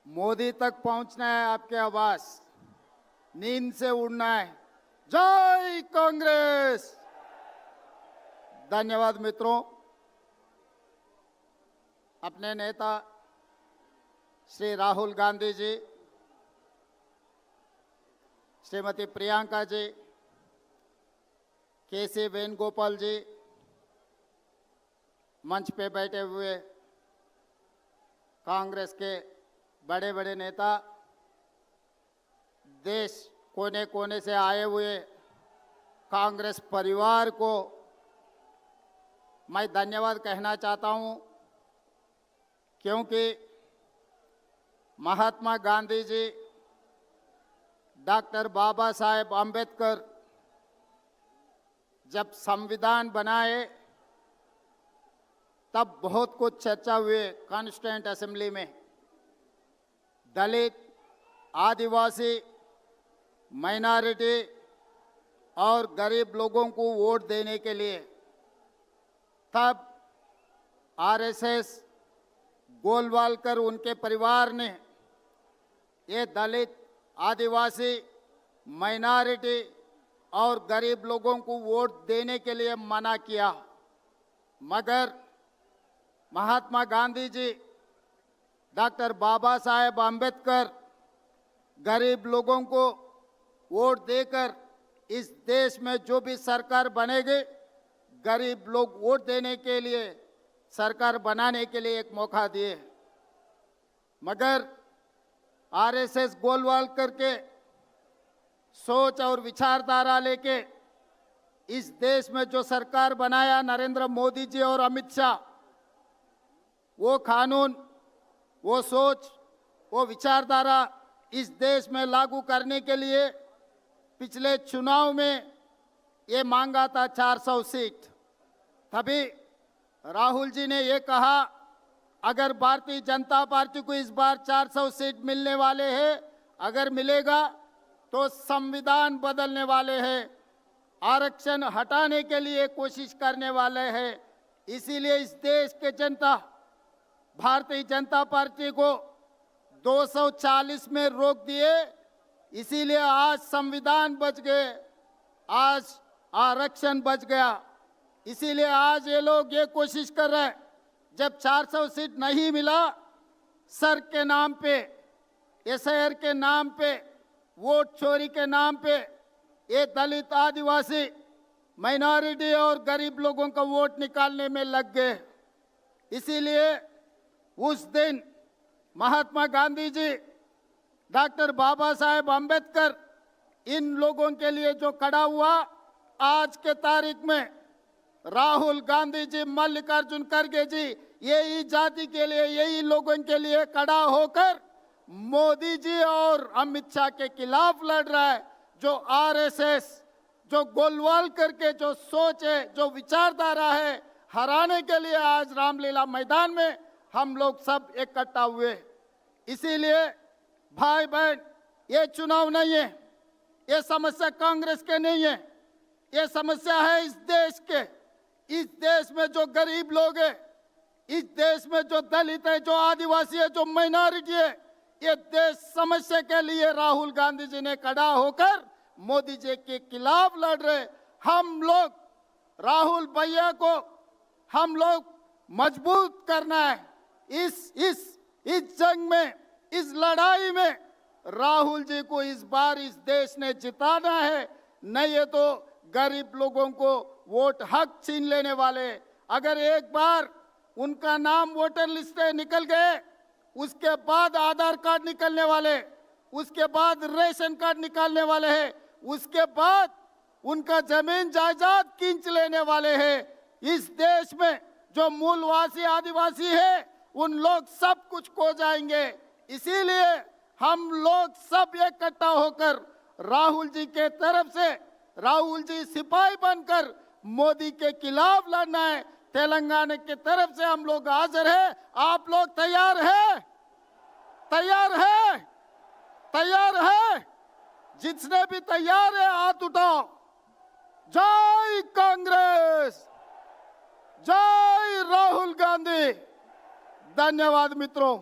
मोदी तक पहुंचना है, आपके आवाज नींद से उड़ना है। जय कांग्रेस। धन्यवाद मित्रों। अपने नेता श्री राहुल गांधी जी, श्रीमती प्रियंका जी, केसी वेणुगोपाल जी, मंच पे बैठे हुए कांग्रेस के बड़े बड़े नेता, देश कोने कोने से आए हुए कांग्रेस परिवार को मैं धन्यवाद कहना चाहता हूं, क्योंकि महात्मा गांधी जी, डॉक्टर बाबा साहेब आम्बेडकर जब संविधान बनाए तब बहुत कुछ चर्चा हुए कॉन्स्टिट्यूएंट असेंबली में। दलित, आदिवासी, माइनॉरिटी और गरीब लोगों को वोट देने के लिए। तब आरएसएस, गोलवालकर, उनके परिवार ने ये दलित, आदिवासी, माइनॉरिटी और गरीब लोगों को वोट देने के लिए मना किया। मगर महात्मा गांधी जी, डॉक्टर बाबा साहेब आम्बेडकर गरीब लोगों को वोट देकर इस देश में जो भी सरकार बनेगी, गरीब लोग वोट देने के लिए, सरकार बनाने के लिए एक मौका दिए। मगर आरएसएस, गोलवालकर के सोच और विचारधारा लेके इस देश में जो सरकार बनाया नरेंद्र मोदी जी और अमित शाह, वो कानून, वो सोच, वो विचारधारा इस देश में लागू करने के लिए पिछले चुनाव में ये मांगा था 400 सीट। तभी राहुल जी ने ये कहा, अगर भारतीय जनता पार्टी को इस बार 400 सीट मिलने वाले हैं, अगर मिलेगा तो संविधान बदलने वाले हैं, आरक्षण हटाने के लिए कोशिश करने वाले हैं। इसीलिए इस देश के जनता भारतीय जनता पार्टी को 240 में रोक दिए। इसीलिए आज संविधान बच गए, आज आरक्षण बच गया। इसीलिए आज ये लोग ये कोशिश कर रहे हैं, जब 400 सीट नहीं मिला, सर के नाम पे, एसआईआर के नाम पे, वोट चोरी के नाम पे ये दलित, आदिवासी, माइनॉरिटी और गरीब लोगों का वोट निकालने में लग गए। इसीलिए उस दिन महात्मा गांधी जी, डॉक्टर बाबा साहेब आम्बेडकर, इन लोगों के लिए जो खड़ा हुआ, आज के तारीख में राहुल गांधी जी, मल्लिकार्जुन खड़गे जी, यही जाति के लिए, यही लोगों के लिए खड़ा होकर मोदी जी और अमित शाह के खिलाफ लड़ रहा है। जो आरएसएस, जो गोलवालकर के जो सोच है, जो विचारधारा है, हराने के लिए आज रामलीला मैदान में हम लोग सब इकट्ठा हुए। इसीलिए भाई बहन, ये चुनाव नहीं है, ये समस्या कांग्रेस के नहीं है, ये समस्या है इस देश के। इस देश में जो गरीब लोग हैं, इस देश में जो दलित है, जो आदिवासी है, जो माइनॉरिटी है, ये देश समस्या के लिए राहुल गांधी जी ने खड़ा होकर मोदी जी के खिलाफ लड़ रहे। हम लोग राहुल भैया को हम लोग मजबूत करना है। इस जंग में, इस लड़ाई में राहुल जी को इस बार इस देश ने जिताना है, नहीं है तो गरीब लोगों को वोट हक छीन लेने वाले। अगर एक बार उनका नाम वोटर लिस्ट से निकल गए, उसके बाद आधार कार्ड निकलने वाले, उसके बाद रेशन कार्ड निकालने वाले हैं, उसके बाद उनका जमीन जायदाद खींच लेने वाले हैं। इस देश में जो मूलवासी आदिवासी है, उन लोग सब कुछ खो जाएंगे। इसीलिए हम लोग सब इकट्ठा होकर राहुल जी के तरफ से, राहुल जी सिपाही बनकर मोदी के खिलाफ लड़ना है। तेलंगाना की तरफ से हम लोग हाजिर हैं। आप लोग तैयार हैं? तैयार है? तैयार है? जिसने भी तैयार है हाथ उठाओ। जय कांग्रेस, जय राहुल गांधी। धन्यवाद मित्रों।